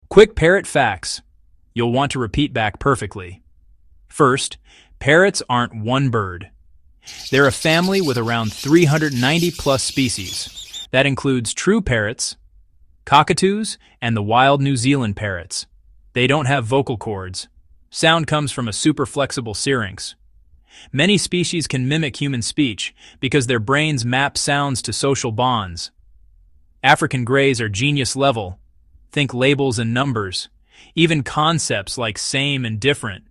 Quick parrot facts. You'll want to repeat back perfectly. First, parrots aren't one bird. They're a family with around 390 plus species. That includes true parrots, cockatoos, and the wild New Zealand parrots. They don't have vocal cords. Sound comes from a super flexible syrinx. Many species can mimic human speech because their brains map sounds to social bonds. African greys are genius level. Think labels and numbers, even concepts like same and different.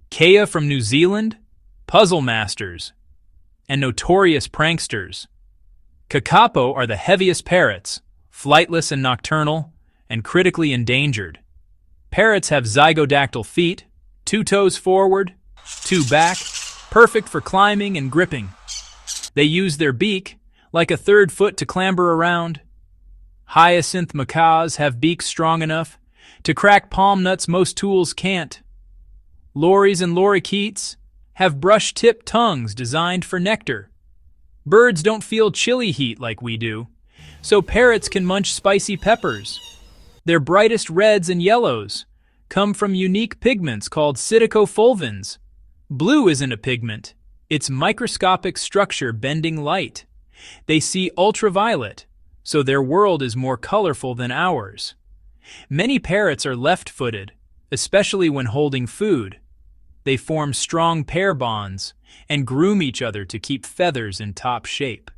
Kea from New Zealand, puzzle masters, and notorious pranksters. Kakapo are the heaviest parrots, flightless and nocturnal, and critically endangered. Parrots have zygodactyl feet, 2 toes forward, 2 back, perfect for climbing and gripping. They use their beak, like a third foot, to clamber around. Hyacinth macaws have beaks strong enough to crack palm nuts most tools can't. Lories and lorikeets have brush-tipped tongues designed for nectar. Birds don't feel chili heat like we do, so parrots can munch spicy peppers. Their brightest reds and yellows come from unique pigments called psittacofulvins. Blue isn't a pigment, it's microscopic structure bending light. They see ultraviolet, so their world is more colorful than ours. Many parrots are left-footed, especially when holding food. They form strong pair bonds and groom each other to keep feathers in top shape.